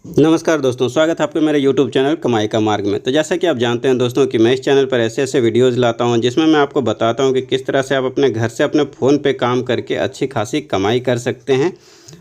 नमस्कार दोस्तों, स्वागत है आपके मेरे YouTube चैनल कमाई का मार्ग में। तो जैसा कि आप जानते हैं दोस्तों कि मैं इस चैनल पर ऐसे ऐसे वीडियोज़ लाता हूं जिसमें मैं आपको बताता हूं कि किस तरह से आप अपने घर से अपने फ़ोन पे काम करके अच्छी खासी कमाई कर सकते हैं,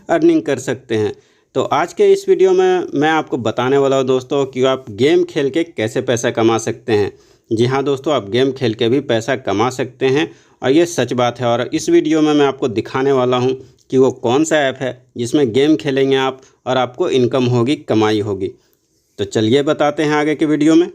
अर्निंग कर सकते हैं। तो आज के इस वीडियो में मैं आपको बताने वाला हूँ दोस्तों कि आप गेम खेल के कैसे पैसा कमा सकते हैं। जी हाँ दोस्तों, आप गेम खेल के भी पैसा कमा सकते हैं और ये सच बात है। और इस वीडियो में मैं आपको दिखाने वाला हूँ कि वो कौन सा ऐप है जिसमें गेम खेलेंगे आप और आपको इनकम होगी, कमाई होगी। तो चलिए बताते हैं आगे के वीडियो में।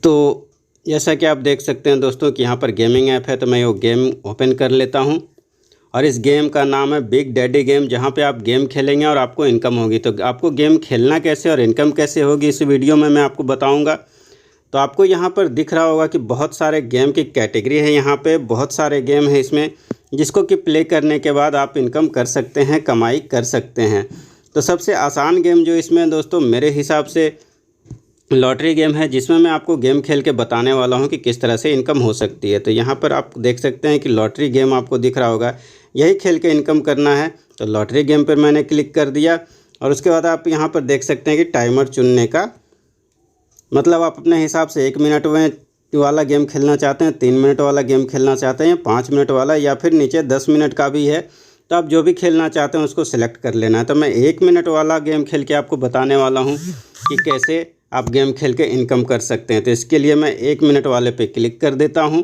तो जैसा कि आप देख सकते हैं दोस्तों कि यहाँ पर गेमिंग ऐप है, तो मैं वो गेम ओपन कर लेता हूँ और इस गेम का नाम है बिग डैडी गेम, जहाँ पे आप गेम खेलेंगे और आपको इनकम होगी। तो आपको गेम खेलना कैसे और इनकम कैसे होगी इस वीडियो में मैं आपको बताऊँगा। तो आपको यहाँ पर दिख रहा होगा कि बहुत सारे गेम की कैटेगरी है, यहाँ पे बहुत सारे गेम है इसमें जिसको कि प्ले करने के बाद आप इनकम कर सकते हैं, कमाई कर सकते हैं। तो सबसे आसान गेम जो इसमें दोस्तों मेरे हिसाब से लॉटरी गेम है, जिसमें मैं आपको गेम खेल के बताने वाला हूं कि किस तरह से इनकम हो सकती है। तो यहाँ पर आप देख सकते हैं कि लॉटरी गेम आपको दिख रहा होगा, यही खेल के इनकम करना है। तो लॉटरी गेम पर मैंने क्लिक कर दिया और उसके बाद आप यहाँ पर देख सकते हैं कि टाइमर चुनने का मतलब आप अपने हिसाब से 1 मिनट में वाला गेम खेलना चाहते हैं, 3 मिनट वाला गेम खेलना चाहते हैं, 5 मिनट वाला, या फिर नीचे 10 मिनट का भी है। तो आप जो भी खेलना चाहते हैं उसको सिलेक्ट कर लेना है। तो मैं 1 मिनट वाला गेम खेल के आपको बताने वाला हूं कि कैसे आप गेम खेल के इनकम कर सकते हैं। तो इसके लिए मैं 1 मिनट वाले पे क्लिक कर देता हूँ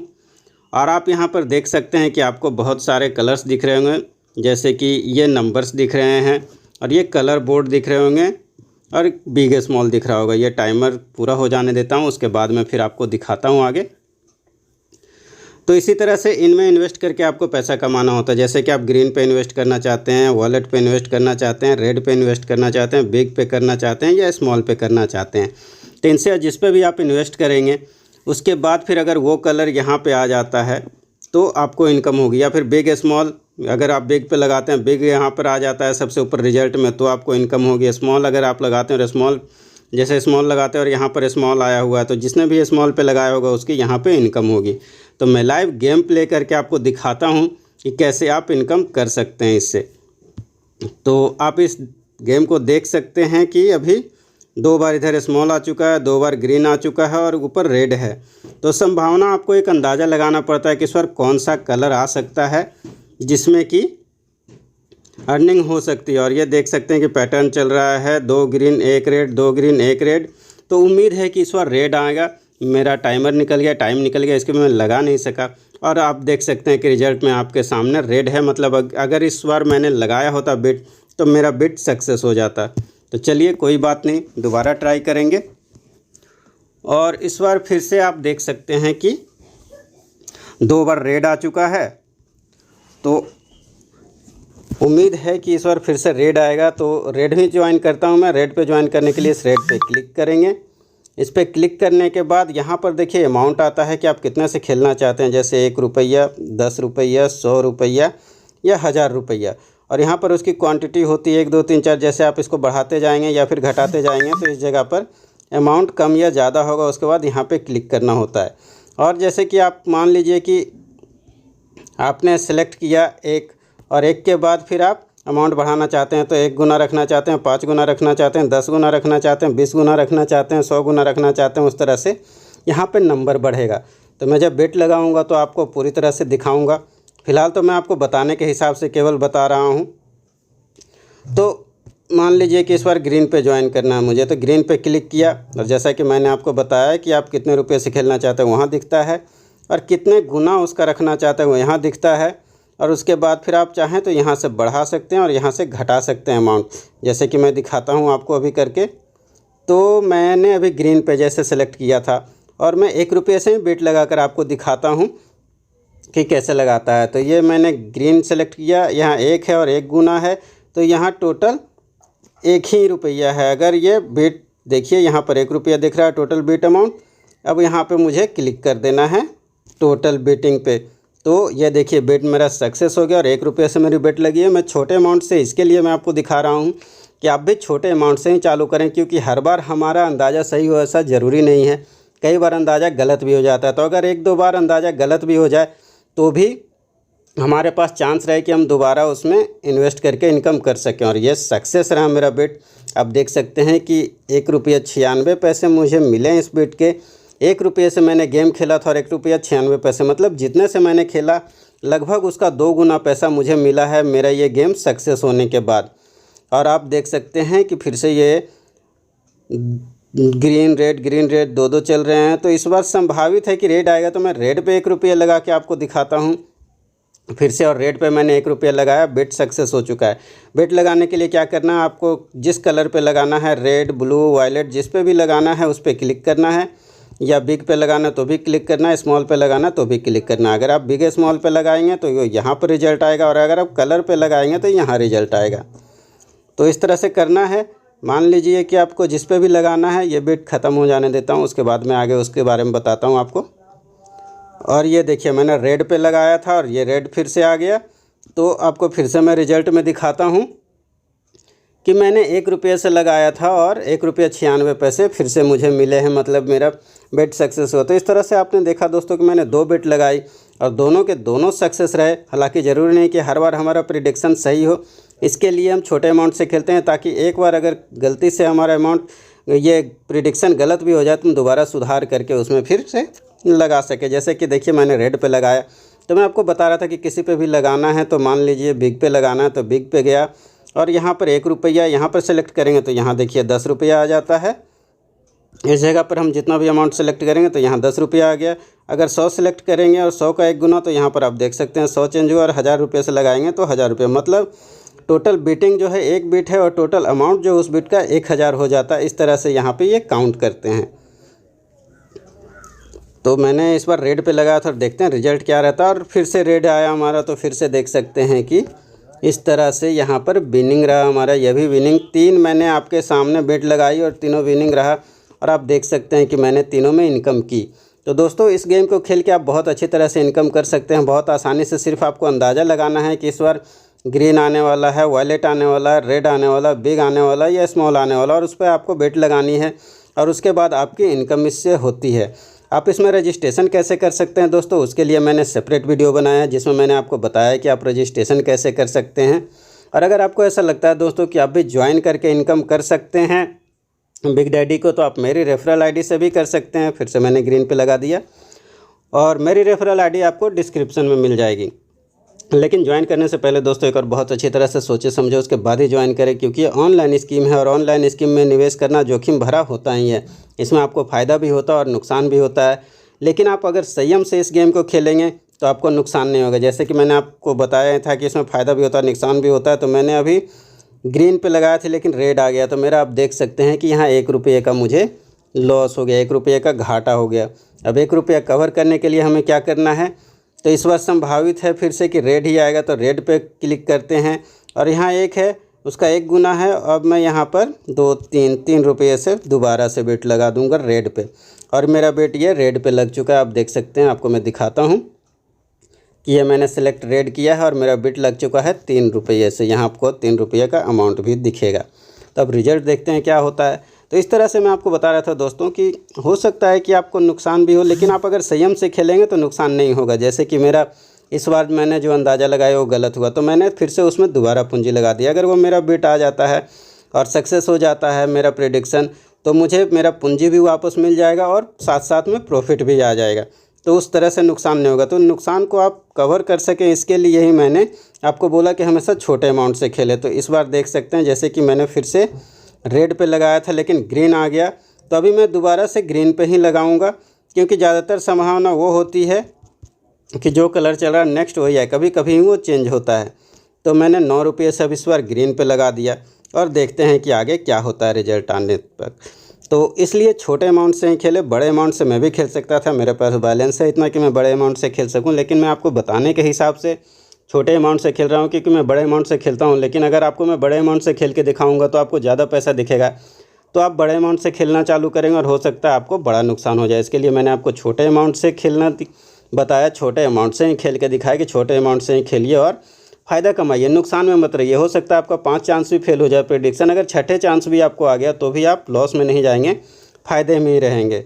और आप यहाँ पर देख सकते हैं कि आपको बहुत सारे कलर्स दिख रहे होंगे, जैसे कि ये नंबर्स दिख रहे हैं और ये कलर बोर्ड दिख रहे होंगे और बिग स्मॉल दिख रहा होगा। ये टाइमर पूरा हो जाने देता हूँ, उसके बाद में फिर आपको दिखाता हूँ आगे। तो इसी तरह से इनमें इन्वेस्ट करके आपको पैसा कमाना होता है। जैसे कि आप ग्रीन पे इन्वेस्ट करना चाहते हैं, वॉलेट पे इन्वेस्ट करना चाहते हैं, रेड पे इन्वेस्ट करना चाहते हैं, बिग पे करना चाहते हैं या स्मॉल पे करना चाहते हैं। तो इनसे जिस पे भी आप इन्वेस्ट करेंगे उसके बाद फिर अगर वो कलर यहाँ पर आ जाता है तो आपको इनकम होगी। या फिर बिग स्मॉल, अगर आप बिग पे लगाते हैं, बिग यहाँ पर आ जाता है सबसे ऊपर रिजल्ट में, तो आपको इनकम होगी। स्मॉल अगर आप लगाते हैं और स्मॉल, जैसे स्मॉल लगाते हैं और यहाँ पर स्मॉल आया हुआ है, तो जिसने भी स्मॉल पे लगाया होगा उसकी यहाँ पे इनकम होगी। तो मैं लाइव गेम प्ले करके आपको दिखाता हूँ कि कैसे आप इनकम कर सकते हैं इससे। तो आप इस गेम को देख सकते हैं कि अभी 2 बार इधर स्मॉल आ चुका है, 2 बार ग्रीन आ चुका है और ऊपर रेड है। तो संभावना आपको एक अंदाज़ा लगाना पड़ता है कि इस बार कौन सा कलर आ सकता है जिसमें कि अर्निंग हो सकती है। और ये देख सकते हैं कि पैटर्न चल रहा है 2 ग्रीन 1 रेड, 2 ग्रीन 1 रेड। तो उम्मीद है कि इस बार रेड आएगा। मेरा टाइमर निकल गया, टाइम निकल गया, इसके मैं लगा नहीं सका। और आप देख सकते हैं कि रिजल्ट में आपके सामने रेड है। मतलब अगर इस बार मैंने लगाया होता बिट तो मेरा बिट सक्सेस हो जाता। तो चलिए कोई बात नहीं, दोबारा ट्राई करेंगे। और इस बार फिर से आप देख सकते हैं कि 2 बार रेड आ चुका है। तो उम्मीद है कि इस बार फिर से रेड आएगा। तो रेड ही ज्वाइन करता हूं मैं। रेड पे ज्वाइन करने के लिए इस रेड पे क्लिक करेंगे। इस पे क्लिक करने के बाद यहाँ पर देखिए अमाउंट आता है कि आप कितने से खेलना चाहते हैं, जैसे 1 रुपया, 10 रुपया, 100 रुपया या 1000 रुपया। और यहाँ पर उसकी क्वान्टिटी होती है 1 2 3 4। जैसे आप इसको बढ़ाते जाएँगे या फिर घटाते जाएँगे तो इस जगह पर अमाउंट कम या ज़्यादा होगा। उसके बाद यहाँ पर क्लिक करना होता है। और जैसे कि आप मान लीजिए कि आपने सेलेक्ट किया 1 और 1 के बाद फिर आप अमाउंट बढ़ाना चाहते हैं, तो 1 गुना रखना चाहते हैं, 5 गुना रखना चाहते हैं, 10 गुना रखना चाहते हैं, 20 गुना रखना चाहते हैं, 100 गुना रखना चाहते हैं, उस तरह से यहाँ पे नंबर बढ़ेगा। तो मैं जब बेट लगाऊंगा तो आपको पूरी तरह से दिखाऊंगा। फ़िलहाल तो मैं आपको बताने के हिसाब से केवल बता रहा हूँ। तो मान लीजिए कि इस बार ग्रीन पे ज्वाइन करना है मुझे, तो ग्रीन पे क्लिक किया और जैसा कि मैंने आपको बताया कि आप कितने रुपये से खेलना चाहते हैं वहाँ दिखता है, और कितने गुना उसका रखना चाहते हैं वो यहाँ दिखता है। और उसके बाद फिर आप चाहें तो यहाँ से बढ़ा सकते हैं और यहाँ से घटा सकते हैं अमाउंट, जैसे कि मैं दिखाता हूँ आपको अभी करके। तो मैंने अभी ग्रीन पे जैसे सेलेक्ट किया था और मैं 1 रुपये से ही बेट लगा कर आपको दिखाता हूँ कि कैसे लगाता है। तो ये मैंने ग्रीन सेलेक्ट किया, यहाँ 1 है और 1 गुना है, तो यहाँ टोटल 1 ही रुपया है। अगर ये बेट देखिए यहाँ पर 1 रुपया दिख रहा है टोटल बेट अमाउंट। अब यहाँ पर मुझे क्लिक कर देना है टोटल बेटिंग पे। तो ये देखिए बेट मेरा सक्सेस हो गया और 1 रुपये से मेरी बेट लगी है। मैं छोटे अमाउंट से, इसके लिए मैं आपको दिखा रहा हूँ कि आप भी छोटे अमाउंट से ही चालू करें, क्योंकि हर बार हमारा अंदाज़ा सही हो ऐसा ज़रूरी नहीं है। कई बार अंदाज़ा गलत भी हो जाता है। तो अगर एक दो बार अंदाज़ा गलत भी हो जाए तो भी हमारे पास चांस रहे कि हम दोबारा उसमें इन्वेस्ट करके इनकम कर सकें। और ये सक्सेस रहा मेरा बेट। आप देख सकते हैं कि 1 रुपया 96 पैसे मुझे मिले इस बेट के। 1 रुपये से मैंने गेम खेला था और 1 रुपया 96 पैसे, मतलब जितने से मैंने खेला लगभग उसका 2 गुना पैसा मुझे मिला है मेरा ये गेम सक्सेस होने के बाद। और आप देख सकते हैं कि फिर से ये ग्रीन रेड दो चल रहे हैं। तो इस बार संभावित है कि रेड आएगा, तो मैं रेड पे 1 रुपया लगा के आपको दिखाता हूँ फिर से। और रेड पे मैंने 1 रुपया लगाया, बेट सक्सेस हो चुका है। बेट लगाने के लिए क्या करना है, आपको जिस कलर पे लगाना है, रेड, ब्लू, वायलेट, जिस पे भी लगाना है उस पर क्लिक करना है, या बिग पे लगाना तो भी क्लिक करना है, स्मॉल पे लगाना तो भी क्लिक करना है। अगर आप बिग स्मॉल पे लगाएंगे तो यहाँ पर रिजल्ट आएगा, और अगर आप कलर पे लगाएंगे तो यहाँ रिजल्ट आएगा। तो इस तरह से करना है। मान लीजिए कि आपको जिस पे भी लगाना है, ये बेट ख़त्म हो जाने देता हूँ, उसके बाद में आगे उसके बारे में बताता हूँ आपको। और ये देखिए मैंने रेड पे लगाया था और ये रेड फिर से आ गया। तो आपको फिर से मैं रिजल्ट में दिखाता हूँ कि मैंने 1 रुपये से लगाया था और 1 रुपया 96 पैसे फिर से मुझे मिले हैं, मतलब मेरा बेट सक्सेस हुआ। तो इस तरह से आपने देखा दोस्तों कि मैंने 2 बेट लगाई और दोनों के दोनों सक्सेस रहे। हालांकि ज़रूरी नहीं कि हर बार हमारा प्रिडिक्शन सही हो, इसके लिए हम छोटे अमाउंट से खेलते हैं, ताकि एक बार अगर गलती से हमारा अमाउंट ये प्रिडिक्शन गलत भी हो जाए तो हम दोबारा सुधार करके उसमें फिर से लगा सके। जैसे कि देखिए मैंने रेड पे लगाया, तो मैं आपको बता रहा था कि किसी पे भी लगाना है तो मान लीजिए बिग पे लगाना है तो बिग पे गया, और यहाँ पर 1 रुपया यहाँ पर सेलेक्ट करेंगे तो यहाँ देखिए 10 रुपया आ जाता है। इस जगह पर हम जितना भी अमाउंट सेलेक्ट करेंगे तो यहाँ 10 रुपया आ गया। अगर 100 सेलेक्ट करेंगे और 100 का 1 गुना, तो यहाँ पर आप देख सकते हैं 100 चेंज हुआ, और 1000 रुपये से लगाएंगे तो 1000 रुपये, मतलब टोटल बीटिंग जो है 1 बीट है और टोटल अमाउंट जो उस बीट का 1000 हो जाता है। इस तरह से यहाँ पे ये काउंट करते हैं। तो मैंने इस बार रेड पे लगाया था और देखते हैं रिजल्ट क्या रहता है। और फिर से रेड आया हमारा, तो फिर से देख सकते हैं कि इस तरह से यहाँ पर विनिंग रहा हमारा। यह भी विनिंग 3 मैंने आपके सामने बेट लगाई और तीनों विनिंग रहा, और आप देख सकते हैं कि मैंने तीनों में इनकम की। तो दोस्तों इस गेम को खेल के आप बहुत अच्छी तरह से इनकम कर सकते हैं, बहुत आसानी से। सिर्फ आपको अंदाज़ा लगाना है कि इस बार ग्रीन आने वाला है, वायलेट आने वाला है, रेड आने वाला, बिग आने वाला या स्मॉल आने वाला, और उस पर आपको बेट लगानी है, और उसके बाद आपकी इनकम इससे होती है। आप इसमें रजिस्ट्रेशन कैसे कर सकते हैं दोस्तों, उसके लिए मैंने सेपरेट वीडियो बनाया है, जिसमें मैंने आपको बताया कि आप रजिस्ट्रेशन कैसे कर सकते हैं। और अगर आपको ऐसा लगता है दोस्तों कि आप भी ज्वाइन करके इनकम कर सकते हैं बिग डैडी को, तो आप मेरी रेफरल आईडी से भी कर सकते हैं। फिर से मैंने ग्रीन पे लगा दिया, और मेरी रेफरल आईडी आपको डिस्क्रिप्शन में मिल जाएगी। लेकिन ज्वाइन करने से पहले दोस्तों एक और बहुत अच्छी तरह से सोचे समझे उसके बाद ही ज्वाइन करें, क्योंकि ये ऑनलाइन स्कीम है, और ऑनलाइन स्कीम में निवेश करना जोखिम भरा होता ही है। इसमें आपको फ़ायदा भी होता है और नुकसान भी होता है, लेकिन आप अगर संयम से इस गेम को खेलेंगे तो आपको नुकसान नहीं होगा। जैसे कि मैंने आपको बताया था कि इसमें फ़ायदा भी होता है, नुकसान भी होता है। तो मैंने अभी ग्रीन पे लगाया था लेकिन रेड आ गया, तो मेरा आप देख सकते हैं कि यहाँ 1 रुपये का मुझे लॉस हो गया, 1 रुपये का घाटा हो गया। अब 1 रुपया कवर करने के लिए हमें क्या करना है, तो इस बार संभावित है फिर से कि रेड ही आएगा, तो रेड पे क्लिक करते हैं, और यहाँ 1 है उसका 1 गुना है। अब मैं यहाँ पर 3 रुपये से दोबारा से बेट लगा दूंगा रेड पे, और मेरा बेट ये रेड पे लग चुका है। आप देख सकते हैं, आपको मैं दिखाता हूँ कि ये मैंने सेलेक्ट रेड किया है और मेरा बेट लग चुका है 3 रुपये से। यहाँ आपको 3 रुपये का अमाउंट भी दिखेगा। तो अब रिजल्ट देखते हैं क्या होता है। तो इस तरह से मैं आपको बता रहा था दोस्तों कि हो सकता है कि आपको नुकसान भी हो, लेकिन आप अगर संयम से खेलेंगे तो नुकसान नहीं होगा। जैसे कि मेरा इस बार मैंने जो अंदाज़ा लगाया वो गलत हुआ, तो मैंने फिर से उसमें दोबारा पूंजी लगा दिया। अगर वो मेरा बेट आ जाता है और सक्सेस हो जाता है मेरा प्रेडिक्शन, तो मुझे मेरा पूंजी भी वापस मिल जाएगा और साथ साथ में प्रॉफिट भी आ जाएगा। तो उस तरह से नुकसान नहीं होगा। तो नुकसान को आप कवर कर सकें, इसके लिए ही मैंने आपको बोला कि हमेशा छोटे अमाउंट से खेलें। तो इस बार देख सकते हैं जैसे कि मैंने फिर से रेड पे लगाया था लेकिन ग्रीन आ गया, तो अभी मैं दोबारा से ग्रीन पे ही लगाऊंगा, क्योंकि ज़्यादातर संभावना वो होती है कि जो कलर चल रहा है नेक्स्ट वही है, कभी कभी वो चेंज होता है। तो मैंने 9 रुपये से अब इस बार ग्रीन पे लगा दिया, और देखते हैं कि आगे क्या होता है रिजल्ट आने तक। तो इसलिए छोटे अमाउंट से ही खेले, बड़े अमाउंट से मैं भी खेल सकता था, मेरे पास बैलेंस है इतना कि मैं बड़े अमाउंट से खेल सकूं, लेकिन मैं आपको बताने के हिसाब से छोटे अमाउंट से खेल रहा हूं, क्योंकि मैं बड़े अमाउंट से खेलता हूं। लेकिन अगर आपको मैं बड़े अमाउंट से खेल के दिखाऊंगा तो आपको ज़्यादा पैसा दिखेगा, तो आप बड़े अमाउंट से खेलना चालू करेंगे और हो सकता है आपको बड़ा नुकसान हो जाए। इसके लिए मैंने आपको छोटे अमाउंट से खेलना बताया, छोटे अमाउंट से ही खेल के दिखाया कि छोटे अमाउंट से ही खेलिए और फ़ायदा कमाइए, नुकसान में मत रहिए। हो सकता है आपका 5 चांस भी फेल हो जाए प्रेडिक्शन, अगर छठे चांस भी आपको आ गया तो भी आप लॉस में नहीं जाएंगे, फ़ायदे में ही रहेंगे।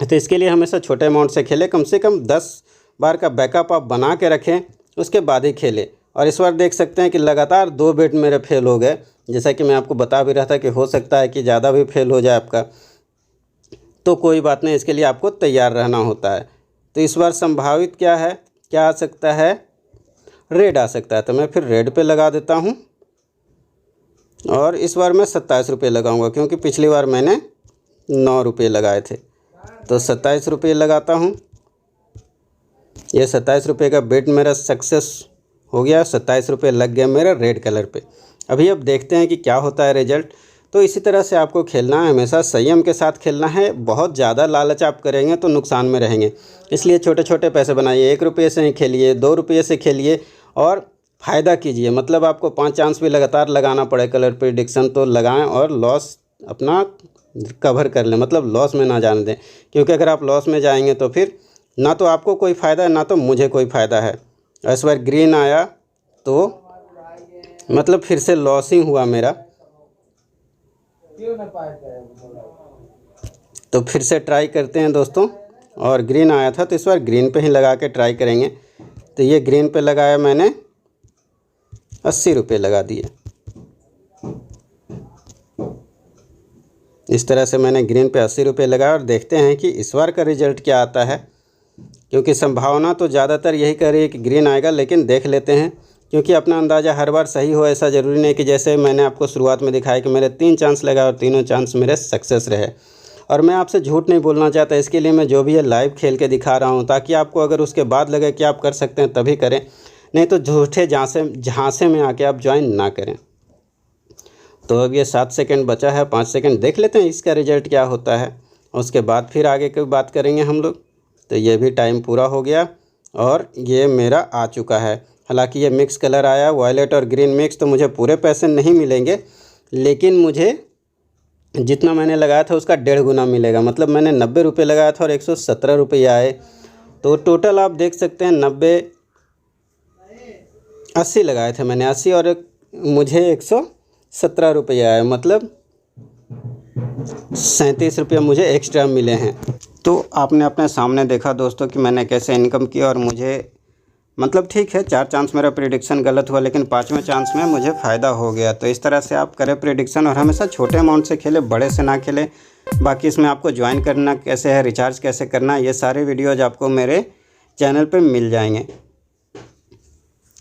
तो इसके लिए हमेशा छोटे अमाउंट से खेलें, कम से कम 10 बार का बैकअप आप बना के रखें, उसके बाद ही खेलें। और इस बार देख सकते हैं कि लगातार 2 बेट मेरे फेल हो गए। जैसा कि मैं आपको बता भी रहा था कि हो सकता है कि ज़्यादा भी फेल हो जाए आपका, तो कोई बात नहीं, इसके लिए आपको तैयार रहना होता है। तो इस बार संभावित क्या है, क्या आ सकता है, रेड आ सकता है। तो मैं फिर रेड पे लगा देता हूँ और इस बार मैं 27 रुपये लगाऊंगा, क्योंकि पिछली बार मैंने 9 रुपये लगाए थे। तो 27 रुपये लगाता हूँ। ये 27 रुपये का बेट मेरा सक्सेस हो गया, 27 रुपये लग गया मेरा रेड कलर पे। अभी अब देखते हैं कि क्या होता है रिजल्ट। तो इसी तरह से आपको खेलना है, हमेशा संयम के साथ खेलना है। बहुत ज़्यादा लालच आप करेंगे तो नुकसान में रहेंगे, इसलिए छोटे छोटे पैसे बनाइए। 1 रुपये से ही खेलिए, 2 रुपये से खेलिए और फ़ायदा कीजिए। मतलब आपको 5 चांस भी लगातार लगाना पड़े कलर प्रेडिक्शन तो लगाएं और लॉस अपना कवर कर लें, मतलब लॉस में ना जाने दें। क्योंकि अगर आप लॉस में जाएंगे तो फिर ना तो आपको कोई फ़ायदा है ना तो मुझे कोई फ़ायदा है। इस बार ग्रीन आया तो मतलब फिर से लॉस ही हुआ मेरा। तो फिर से ट्राई करते हैं दोस्तों। और ग्रीन आया था तो इस बार ग्रीन पे ही लगा के ट्राई करेंगे। तो ये ग्रीन पे लगाया मैंने, 80 रुपये लगा दिए। इस तरह से मैंने ग्रीन पे 80 रुपये लगाया और देखते हैं कि इस बार का रिज़ल्ट क्या आता है। क्योंकि संभावना तो ज़्यादातर यही कह रही है कि ग्रीन आएगा, लेकिन देख लेते हैं। क्योंकि अपना अंदाज़ा हर बार सही हो ऐसा ज़रूरी नहीं कि जैसे मैंने आपको शुरुआत में दिखाया कि मेरे 3 चांस लगा और तीनों चांस मेरे सक्सेस रहे। और मैं आपसे झूठ नहीं बोलना चाहता, इसके लिए मैं जो भी है लाइव खेल के दिखा रहा हूँ, ताकि आपको अगर उसके बाद लगे कि आप कर सकते हैं तभी करें, नहीं तो झूठे झांसे में आके आप ज्वाइन ना करें। तो अब ये 7 सेकंड बचा है, 5 सेकंड देख लेते हैं इसका रिज़ल्ट क्या होता है, उसके बाद फिर आगे की बात करेंगे हम लोग। तो ये भी टाइम पूरा हो गया और ये मेरा आ चुका है। हालांकि ये मिक्स कलर आया, वायलेट और ग्रीन मिक्स, तो मुझे पूरे पैसे नहीं मिलेंगे, लेकिन मुझे जितना मैंने लगाया था उसका 1.5 गुना मिलेगा। मतलब मैंने 90 रुपये लगाया था और 117 रुपये आए। तो टोटल आप देख सकते हैं 80 लगाए थे मैंने, 80 और मुझे 117 रुपये आए। मतलब 37 रुपये मुझे एक्स्ट्रा मिले हैं। तो आपने अपने सामने देखा दोस्तों कि मैंने कैसे इनकम की। और मुझे मतलब ठीक है 4 चांस मेरा प्रेडिक्शन गलत हुआ, लेकिन 5वें चांस में मुझे फ़ायदा हो गया। तो इस तरह से आप करें प्रेडिक्शन और हमेशा छोटे अमाउंट से खेलें, बड़े से ना खेलें। बाकी इसमें आपको ज्वाइन करना कैसे है, रिचार्ज कैसे करना है, ये सारे वीडियोज़ आपको मेरे चैनल पर मिल जाएंगे।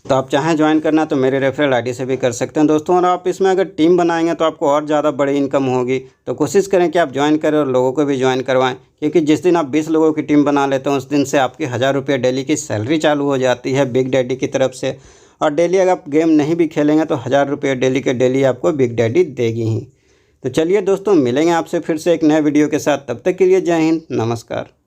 तो आप चाहें ज्वाइन करना तो मेरे रेफरल आईडी से भी कर सकते हैं दोस्तों। और आप इसमें अगर टीम बनाएंगे तो आपको और ज़्यादा बड़ी इनकम होगी। तो कोशिश करें कि आप ज्वाइन करें और लोगों को भी ज्वाइन करवाएं, क्योंकि जिस दिन आप 20 लोगों की टीम बना लेते हैं उस दिन से आपकी 1000 रुपये डेली की सैलरी चालू हो जाती है बिग डैडी की तरफ से। और डेली अगर आप गेम नहीं भी खेलेंगे तो 1000 रुपये डेली के डेली आपको बिग डैडी देगी ही। तो चलिए दोस्तों, मिलेंगे आपसे फिर से एक नए वीडियो के साथ। तब तक के लिए जय हिंद, नमस्कार।